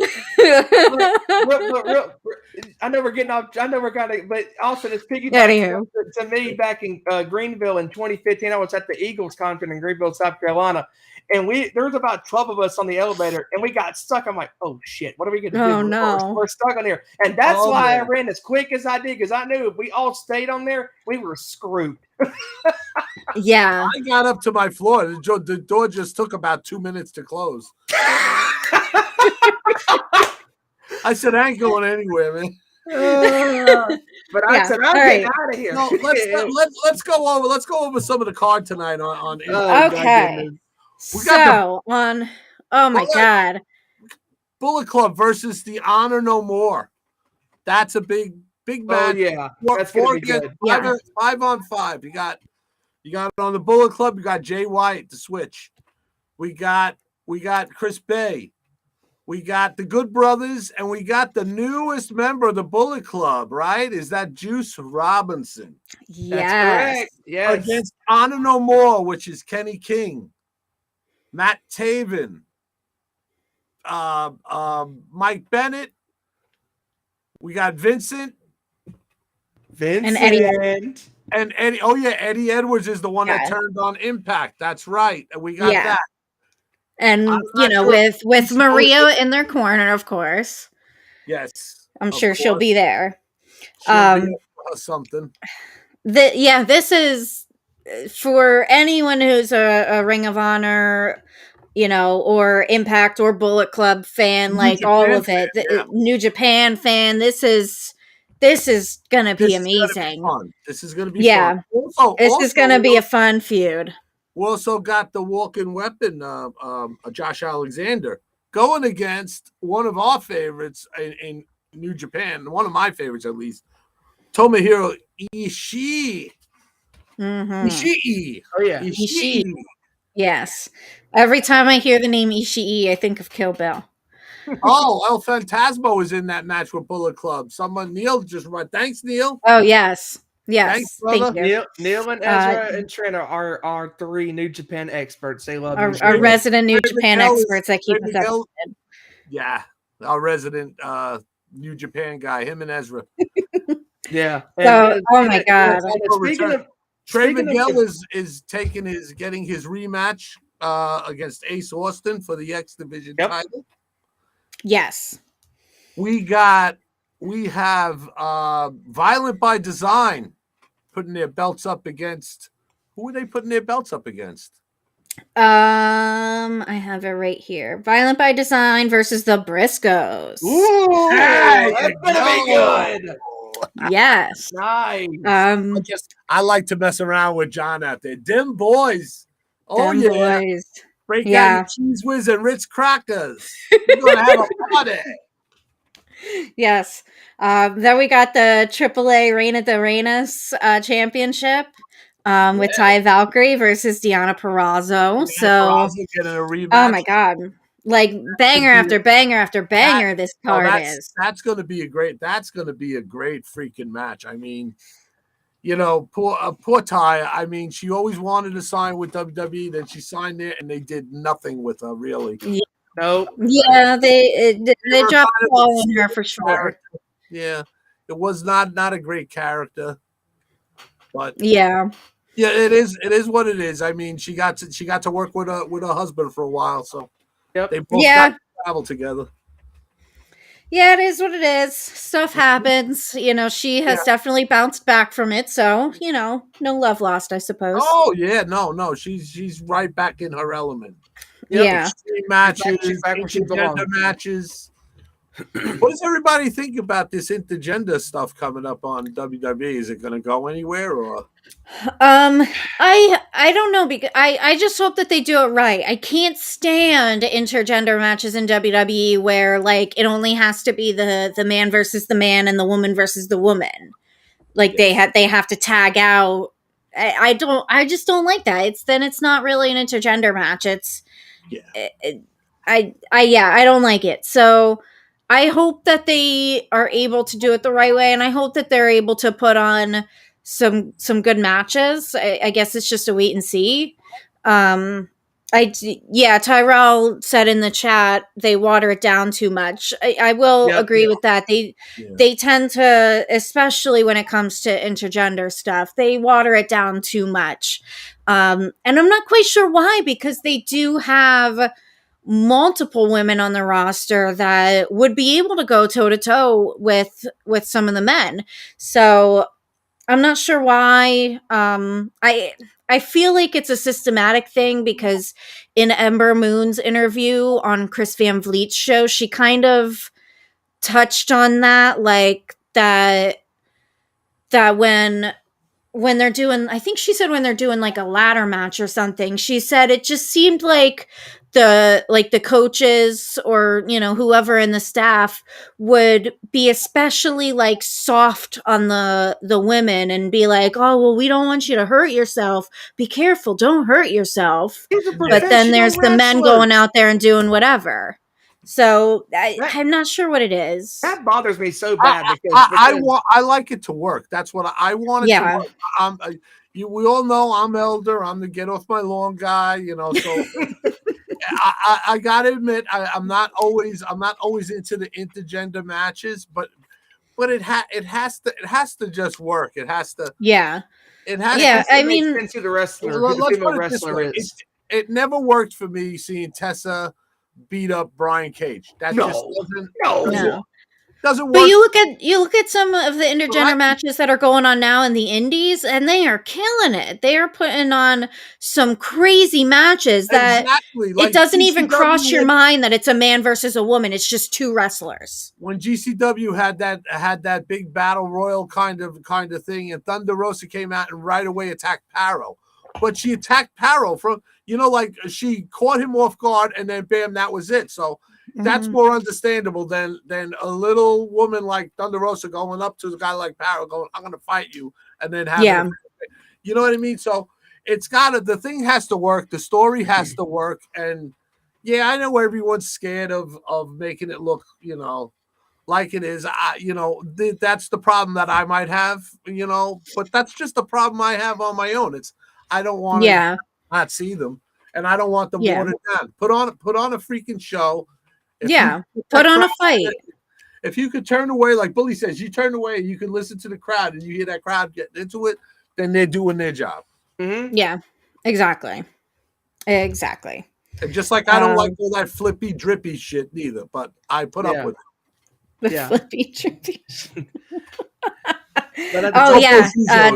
I know we're getting off. I know we're kind of, but also this piggyback to me back in Greenville in 2015. I was at the Eagles conference in Greenville, South Carolina, and there was about 12 of us on the elevator, and we got stuck. I'm like, oh shit, what are we going to do? Oh no, we're stuck on here, and that's why I ran as quick as I did, because I knew if we all stayed on there, we were screwed. Yeah, I got up to my floor. The door just took about 2 minutes to close. I said, I ain't going anywhere, man. But I said, I'm getting out of here. No, let's go over. Let's go over some of the card tonight on. Okay. So on. Oh my God. Bullet Club versus the Honor No More. That's a big match. Oh yeah, that's gonna be good. 5-on-5. You got on the Bullet Club. You got Jay White, the Switch. We got Chris Bay. We got the Good Brothers, and we got the newest member of the Bullet Club, right? Is that Juice Robinson? Yes. That's correct. Yes. Against Honor No More, which is Kenny King, Matt Taven, Mike Bennett. We got Vincent. And Eddie. And Eddie. Oh, yeah. Eddie Edwards is the one that turned on Impact. That's right. And we got that. And, with Maria in their corner, of course. Yes. I'm sure she'll be there. She'll be something. This is for anyone who's a Ring of Honor, or Impact or Bullet Club fan, all of it. New Japan fan. This is gonna be amazing. This is gonna be fun. This is gonna be a fun feud. We also got the walking weapon, Josh Alexander, going against one of our favorites in New Japan, one of my favorites at least, Tomohiro Ishii. Mm-hmm. Ishii. Oh yeah, Ishii. Yes. Every time I hear the name Ishii, I think of Kill Bill. El Phantasmo was in that match with Bullet Club. Neil just right. Thanks, Neil. Oh yes. Yes, thanks, thank you. Neil and Ezra and Trent are our 3 New Japan experts. They love our resident New Japan experts that keep us up. Yeah, our resident New Japan guy, him and Ezra. Yeah. Oh my God. Trey Miguel is getting his rematch against Ace Austin for the X Division title. Yes. We have Violent by Design putting their belts up against. Who are they putting their belts up against? I have it right here. Violent by Design versus the Briscoes. Ooh, that's gonna be good. Yes. Nice. I like to mess around with John out there. Dim boys. Oh Them yeah. boys. Break out Cheese Whiz and Ritz crackers. We're gonna have a party. Yes. Then we got the AAA Reina de Reinas championship with Ty Valkyrie versus Deonna Purrazzo. Getting a rematch. Oh my God. Banger after banger after banger this card is. That's gonna be a great freaking match. I mean, poor Ty. I mean, she always wanted to sign with WWE, then she signed there and they did nothing with her really. Yeah. Nope. Yeah, they dropped the ball on her for sure. Yeah, it was not a great character, but yeah, it is what it is. I mean, she got to work with her husband for a while, so they both got to travel together. Yeah, it is what it is. Stuff happens. She has definitely bounced back from it, so no love lost, I suppose. Oh yeah, no, she's right back in her element. Yeah. Extreme matches, intergender matches. What does everybody think about this intergender stuff coming up on WWE? Is it going to go anywhere or? I don't know, because I just hope that they do it right. I can't stand intergender matches in WWE where it only has to be the man versus the man and the woman versus the woman. They have to tag out I just don't like that. It's not really an intergender match. I don't like it. So I hope that they are able to do it the right way, and I hope that they're able to put on some good matches. I guess it's just a wait and see. Tyrell said in the chat they water it down too much. I will agree with that. They tend to, especially when it comes to intergender stuff, they water it down too much. And I'm not quite sure why, because they do have multiple women on the roster that would be able to go toe to toe with some of the men. So I'm not sure why. I feel like it's a systematic thing, because in Ember Moon's interview on Chris Van Vliet's show, she kind of touched on that, like that when they're doing, I think she said when they're doing like a ladder match or something, she said it just seemed like the coaches or, whoever in the staff would be especially like soft on the women and be like, oh, well, we don't want you to hurt yourself. Be careful. Don't hurt yourself. But then there's the men going out there and doing whatever. So I'm not sure what it is. That bothers me so bad, because I like it to work. That's what I want it to work. We all know I'm elder. I'm the get off my lawn guy, so I gotta admit, I'm not always into the intergender matches, but it has to just work. It has to. Yeah. It has. Yeah. I mean, sense who the wrestler, who the female wrestler is. It never worked for me seeing Tessa beat up Brian Cage. That just doesn't work. But you look at some of the intergender matches that are going on now in the indies, and they are killing it. They are putting on some crazy matches that it doesn't even cross your mind that it's a man versus a woman. It's just two wrestlers. When GCW had that big battle royal kind of thing, and Thunder Rosa came out and right away attacked Paro. But she attacked Paro from, she caught him off guard, and then bam, that was it. So that's more understandable than a little woman like Thunder Rosa going up to a guy like Paro going, I'm going to fight you, and then having you know what I mean? So the thing has to work. The story has to work. And I know everyone's scared of making it look, like it is. That's the problem that I might have, but that's just the problem I have on my own. I don't want to not see them, and I don't want them watered down. Put on a freaking show. Put on a fight. If you could turn away, like Bully says, you turn away and you can listen to the crowd and you hear that crowd getting into it, then they're doing their job. Mm-hmm. Yeah, exactly. And just like I don't like all that flippy, drippy shit neither, but I put up with it. The flippy, drippy shit.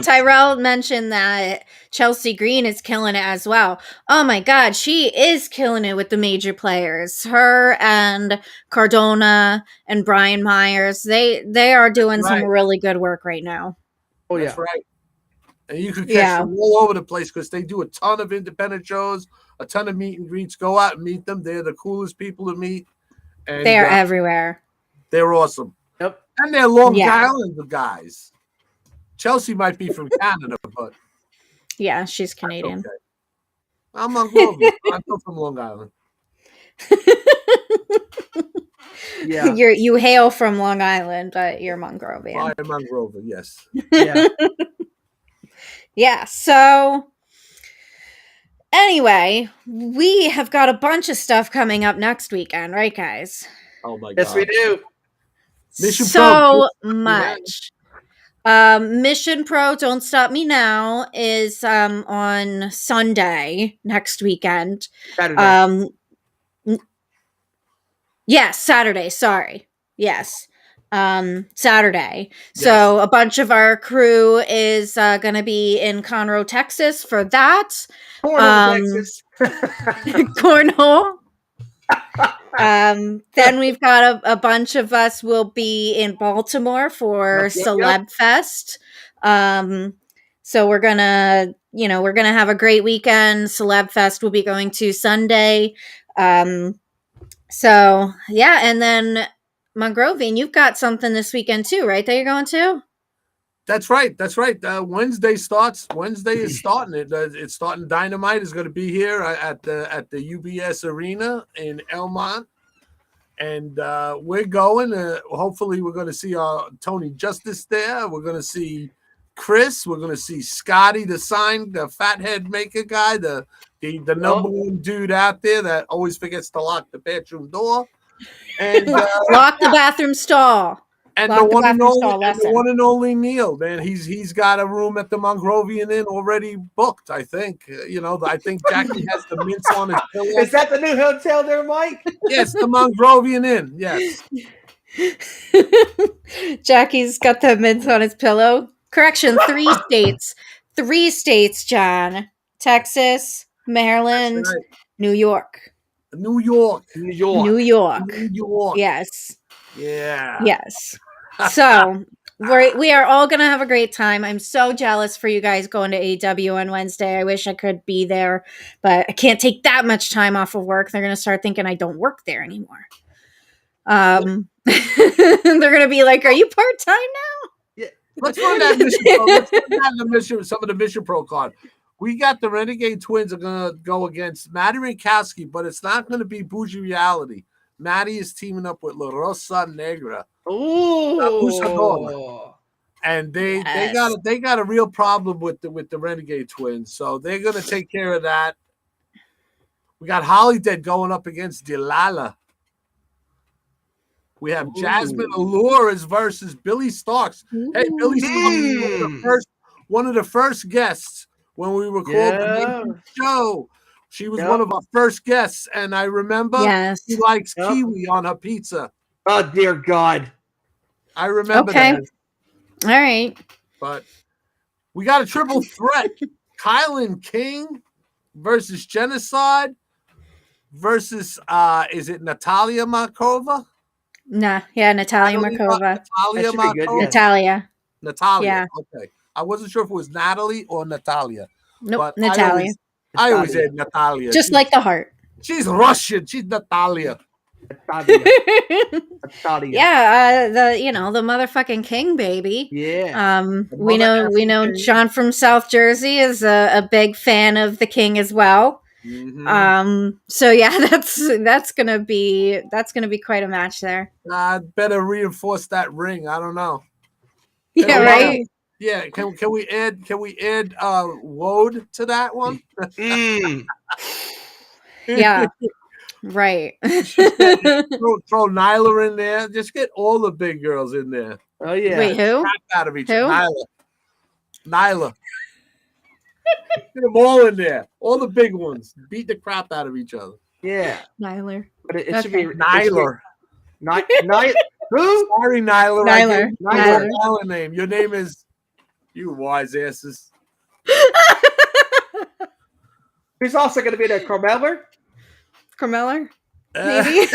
Tyrell mentioned that Chelsea Green is killing it as well. Oh my God, she is killing it with the major players. Her and Cardona and Brian Myers, they are doing some really good work right now. Oh yeah, that's right. And you can catch them all over the place because they do a ton of independent shows, a ton of meet and greets. Go out and meet them. They're the coolest people to meet. And they're everywhere. They're awesome. Yep. And they're Long Island guys. Chelsea might be from Canada, but she's Canadian. Okay. I'm Mongrovian. I'm from Long Island. You hail from Long Island, but you're Mongrovian. I am Mongrovian, yes. So anyway, we have got a bunch of stuff coming up next weekend, right, guys? Oh my God. Yes, we do. Mission so much. Mission Pro Don't Stop Me Now is on Sunday next weekend. Saturday. Saturday, sorry. Yes. Saturday. Yes. So a bunch of our crew is going to be in Conroe, Texas for that. Texas. Cornhole. Then we've got a bunch of us will be in Baltimore for Celeb Fest. So we're gonna have a great weekend. Celeb Fest will be going to Sunday. And then Mongrovian, you've got something this weekend too, right? That you're going to? That's right. Wednesday is starting it. It's starting. Dynamite is going to be here at the UBS Arena in Elmont, and we're going. Hopefully, we're going to see Tony Justice there. We're going to see Chris. We're going to see Scotty, the fathead maker guy, the number one dude out there that always forgets to lock the bathroom door, and lock the bathroom stall. And the one and only Neil, man, he's got a room at the Mongrovian Inn already booked. I think I think Jackie has the mints on his pillow. Is that the new hotel there, Mike? Yes, the Mongrovian Inn. Yes. Jackie's got the mints on his pillow. Correction: 3 states. 3 states, John. Texas, Maryland, right. New York. New York. Yes. Yeah. Yes. So we are all gonna have a great time. I'm so jealous for you guys going to AEW on Wednesday. I wish I could be there, but I can't take that much time off of work. They're gonna start thinking I don't work there anymore. They're gonna be like, "Are you part-time now?" Yeah. Let's run that mission. Let's run down the mission. Some of the Mission Pro card. We got the Renegade Twins are gonna go against Maddie Rinkowski, but it's not gonna be Bougie Reality. Maddie is teaming up with La Rosa Negra. Ooh. And they got a real problem with the Renegade Twins. So they're gonna take care of that. We got Holidead going up against Delilah. We have Jasmine Allures versus Billy Starks. Hey, Billy Starks was one of the first guests when we recorded the show. She was one of our first guests, and I remember she likes kiwi on her pizza. Oh, dear God. I remember that. All right. But we got a triple threat. Kylan King versus Genocide versus, is it Natalia Markova? Nah, yeah, Natalia Markova. Natalia. Yeah. Okay. I wasn't sure if it was Natalie or Natalia. Nope, Natalia. I always said Natalia. Just like the heart. She's Russian. She's Natalia. Yeah, the motherfucking king, baby. Yeah. We know John from South Jersey is a big fan of the king as well. Mm-hmm. So yeah, that's gonna be quite a match there. I'd better reinforce that ring. I don't know. Yeah, right. Yeah, can we add Wode to that one? Yeah. Right. throw Nyla in there. Just get all the big girls in there. Oh yeah. Wait, who? Crap out of each other. Nyla. Get them all in there. All the big ones. Beat the crap out of each other. Yeah. Nyler. But it should be Nyler. Who? Sorry, Nyler. Nyler. Name. Your name is you wise asses. Who's also going to be there? Carmeller? Maybe.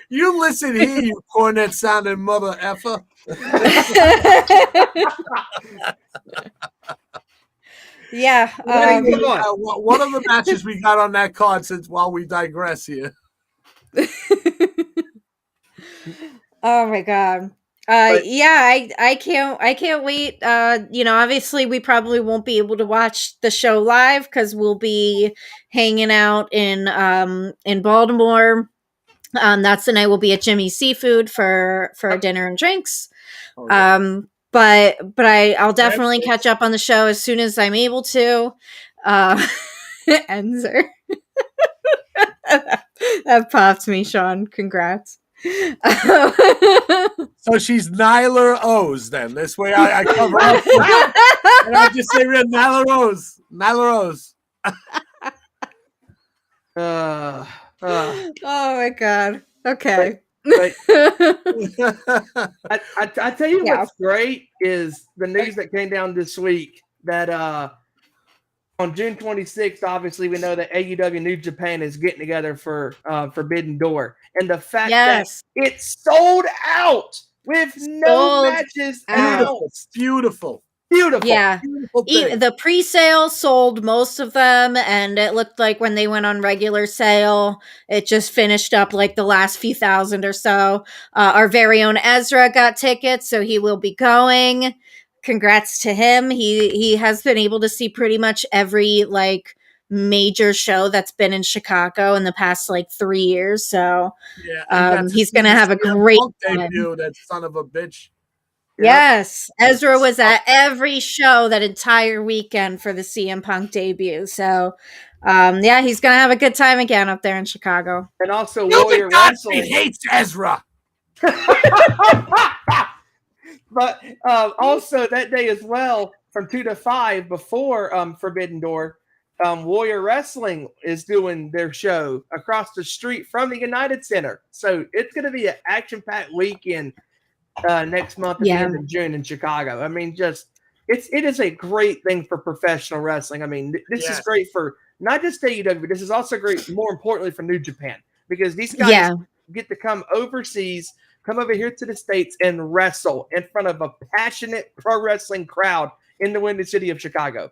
You listen here, you cornet sounding mother effer. Yeah. What are the matches we got on that card while we digress here? Oh my God. I can't wait. Obviously we probably won't be able to watch the show live because we'll be hanging out in Baltimore. That's the night we'll be at Jimmy's Seafood for dinner and drinks. Oh, yeah. But I'll definitely catch up on the show as soon as I'm able to. Enzer. That popped me, Sean. Congrats. So she's Nyla O's then. This way I cover up. And I just say real Nyla Rose. Oh my God. Okay. But I tell you what's great is the news that came down this week that on June 26th, obviously we know that AEW New Japan is getting together for Forbidden Door. And the fact that it's sold out with no matches out. Beautiful. Beautiful. Yeah. Beautiful thing. The pre-sale sold most of them, and it looked like when they went on regular sale, it just finished up like the last few thousand or so. Our very own Ezra got tickets, so he will be going. Congrats to him. He has been able to see pretty much every like major show that's been in Chicago in the past like 3 years. So he's going to have a great debut. That son of a bitch. Yes, Ezra was at every show that entire weekend for the CM Punk debut. So, he's gonna have a good time again up there in Chicago. And also, Warrior Wrestling hates Ezra. But also that day as well, from 2 to 5 before Forbidden Door, Warrior Wrestling is doing their show across the street from the United Center. So it's going to be an action-packed weekend next month at the end of June in Chicago. I mean, it is a great thing for professional wrestling. I mean, this is great for not just AEW, but this is also great, more importantly, for New Japan, because these guys get to come overseas, come over here to the States and wrestle in front of a passionate pro wrestling crowd in the Windy City of Chicago.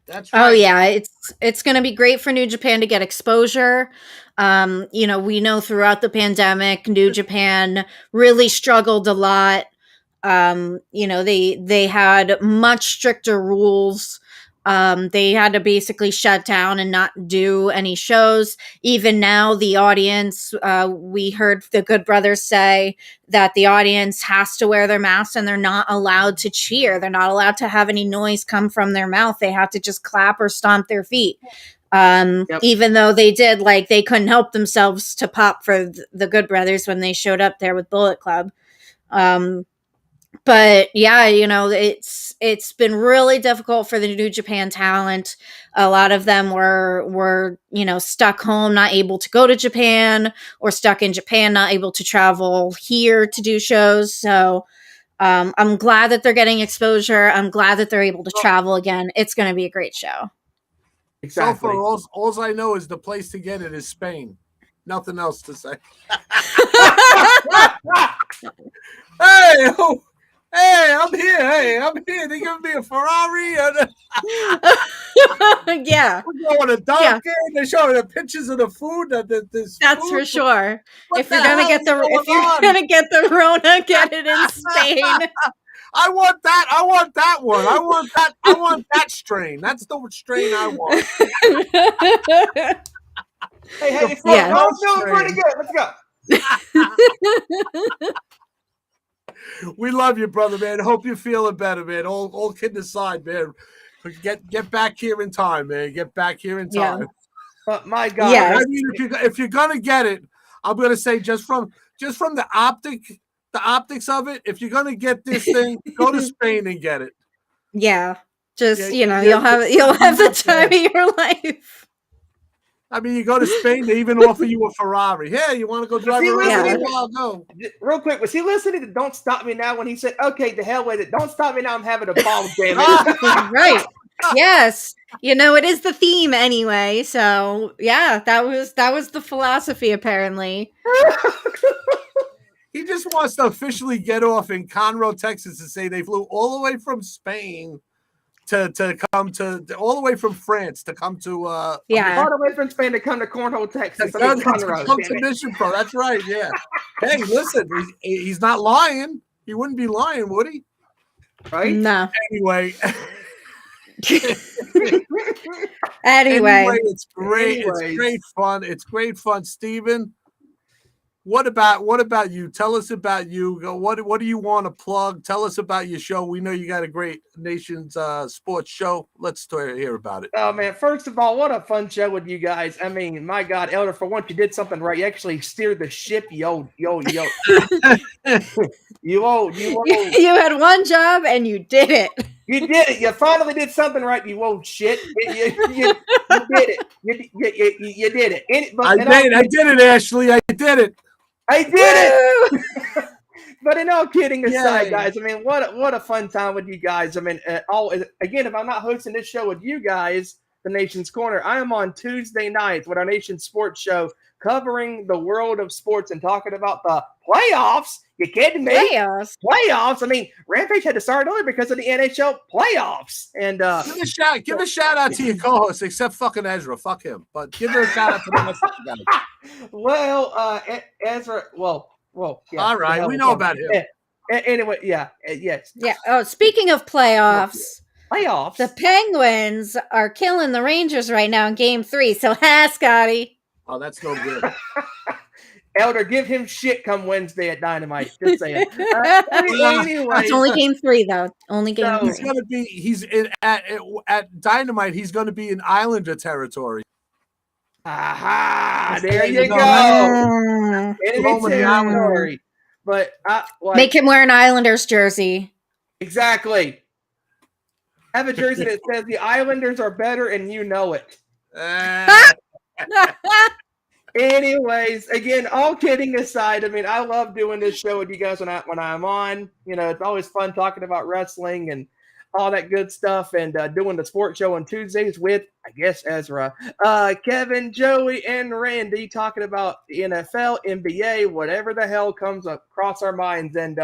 That's right. Oh yeah, it's going to be great for New Japan to get exposure. We know throughout the pandemic, New Japan really struggled a lot. They had much stricter rules. They had to basically shut down and not do any shows. Even now, the audience, we heard the Good Brothers say that the audience has to wear their masks and they're not allowed to cheer. They're not allowed to have any noise come from their mouth. They have to just clap or stomp their feet. Even though they did, like, they couldn't help themselves to pop for the Good Brothers when they showed up there with Bullet Club. But yeah, it's been really difficult for the New Japan talent. A lot of them were stuck home, not able to go to Japan, or stuck in Japan, not able to travel here to do shows. So I'm glad that they're getting exposure. I'm glad that they're able to travel again. It's going to be a great show. Exactly. So far, all I know is the place to get it is Spain. Nothing else to say. Hey, I'm here. They give me a Ferrari. Yeah. We're going to Dunkin'. Yeah. They're showing the pictures of the food. That's food. For sure. If you're gonna get the Rona, get it in Spain. I want that. I want that one. I want that strain. That's the strain I want. Hey, I'm feeling pretty good. Let's go. We love you, brother, man. Hope you're feeling better, man. All kidding aside, man. Get back here in time, man. Get back here in time. Yeah. My God. Yeah. I mean, if you're gonna get it, I'm gonna say just from the optics of it, if you're gonna get this thing, go to Spain and get it. Yeah. You'll have the time of your life. I mean, you go to Spain, they even offer you a Ferrari. Hey, you want to go drive around? I'll go. Real quick, was he listening to Don't Stop Me Now when he said, okay, the hell with it. Don't stop me now. I'm having a ball, damn it. Right. Yes. It is the theme anyway. So, yeah, that was the philosophy, apparently. He just wants to officially get off in Conroe, Texas, and say they flew all the way from Spain to come to all the way from France to come to all the way from Spain to come to Cornhole, Texas. Come to Mission Pro. That's right. Yeah. Hey, listen, he's not lying. He wouldn't be lying, would he? Right? No. Anyway. Anyway, it's great. Anyways. It's great fun. It's great fun, Stephen. What about you? Tell us about you. What do you want to plug? Tell us about your show. We know you got a great Nation's sports show. Let's hear about it. Oh man! First of all, what a fun show with you guys. I mean, my God, Elder, for once you did something right. You actually steered the ship. Yo. You had one job and you did it. You did it. You finally did something right. You old shit. You did it. You did it. I did it, Ashley. I did it. I did it. But in all kidding aside, guys, I mean, what a fun time with you guys. I mean, again, if I'm not hosting this show with you guys, the Nation's Corner, I am on Tuesday nights with our Nation's Sports Show covering the world of sports and talking about the playoffs. You kidding me? Playoffs. I mean, Rampage had to start early because of the NHL playoffs. And give a shout out to your co-host, except fucking Ezra. Fuck him. But give her a shout out to the rest of the guys. Well, Ezra. Well. Yeah, all right, we know about him. Anyway, yes. Yeah. Oh, speaking of playoffs. The Penguins are killing the Rangers right now in Game 3. So, Scotty. Oh, that's no good. Elder, give him shit come Wednesday at Dynamite. Just saying. Anyway, it's only Game 3 though. Only Game 3. He's gonna be. At Dynamite. He's gonna be in Islander territory. Aha! There you go. Enemy territory. But make him wear an Islanders jersey. Exactly. Have a jersey that says the Islanders are better and you know it. Anyways, again, all kidding aside, I mean, I love doing this show with you guys when I'm on. You know, it's always fun talking about wrestling and all that good stuff, and doing the sports show on Tuesdays with, I guess, Ezra, Kevin, Joey, and Randy talking about the NFL, NBA, whatever the hell comes across our minds. And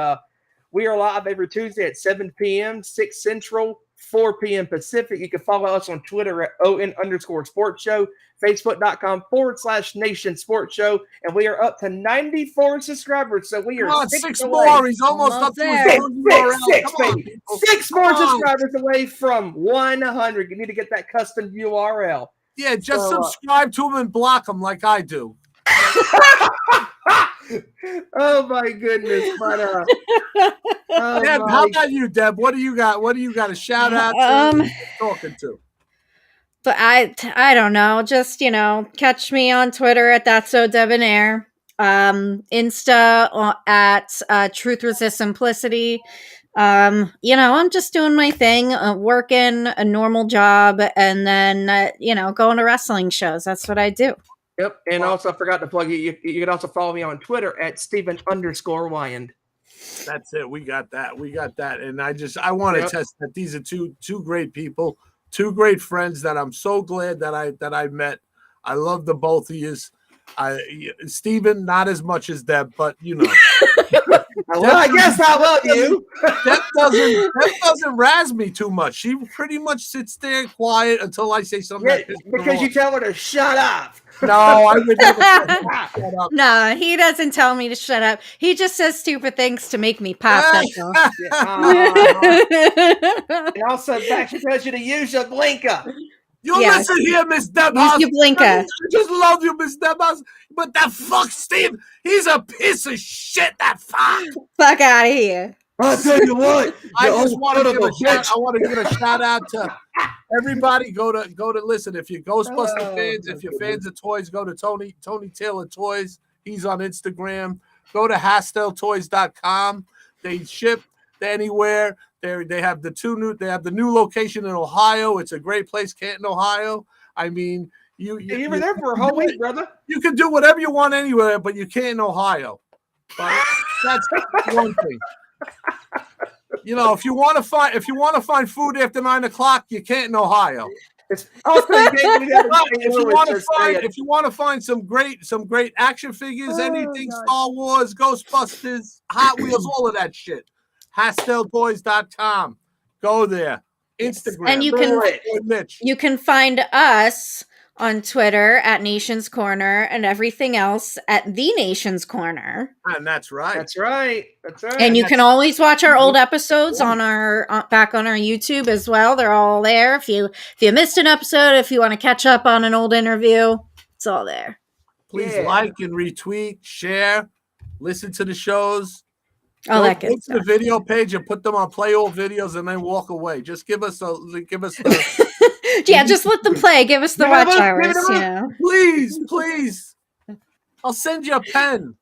we are live every Tuesday at 7 p.m., 6 Central, 4 p.m. Pacific. You can follow us on Twitter at ON_sports show, Facebook.com/Nation Sports Show, and we are up to 94 subscribers. So we are six more. He's almost up to his baby. 6 more subscribers away from 100. You need to get that custom URL. Yeah, just subscribe to him and block him like I do. Oh my goodness! But Deb, how about you, Deb? What do you got? What do you got? A shout out to talking to? But I don't know. Just catch me on Twitter at That's So Debonair, Insta at Truth Resist Simplicity. I'm just doing my thing, working a normal job, and then going to wrestling shows. That's what I do. Yep, and also I forgot to plug you. You can also follow me on Twitter at Stephen_Wyand. That's it. We got that. And I want to test that these are two great people, two great friends that I'm so glad that I met. I love the both of you. Stephen, not as much as Deb, but well, I guess I love you. Deb doesn't razz me too much. She pretty much sits there quiet until I say something. Yeah, because you tell her to shut up. No, I would never shut up. No, he doesn't tell me to shut up. He just says stupid things to make me pop. And also, she tells you to use your blinker. Listen here, Miss Debhausen. Use your blinker. I just love you, Miss Debhausen. But that fuck Steve, he's a piece of shit. That fuck. Fuck out of here. I'll tell you what. I want to give a shout out to everybody. Go to listen. If you're Ghostbuster fans, if you're fans of toys, go to Tony Taylor Toys. He's on Instagram. Go to HastelToys.com. They ship anywhere. They have the new location in Ohio. It's a great place, Canton, Ohio. I mean, you were there for a whole week, brother. You can do whatever you want anywhere, but you can't in Ohio. But that's one thing. If you want to find food after 9 o'clock, you can't in Ohio. If you want to find some great action figures, anything Star Wars, Ghostbusters, Hot Wheels, all of that shit. HastelToys.com. Go there. Instagram. And you can find us on Twitter at Nation's Corner and everything else at The Nation's Corner. And that's right. That's right. And you can always watch our old episodes on our back on our YouTube as well. They're all there. If you missed an episode, if you want to catch up on an old interview, it's all there. Please like and retweet, share, listen to the shows. All that good stuff. The video page and put them on play all videos and then walk away. Just give us just let them play. Give us the watch hours. Please. I'll send you a pen.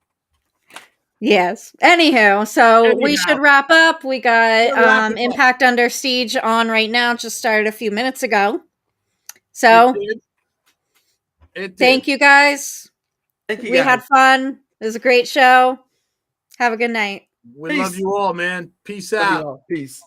Yes. Anywho, so we should wrap up. We got Impact Under Siege on right now. Just started a few minutes ago. So it did. Thank you guys. We had fun. It was a great show. Have a good night. We love you all, man. Peace out. Peace.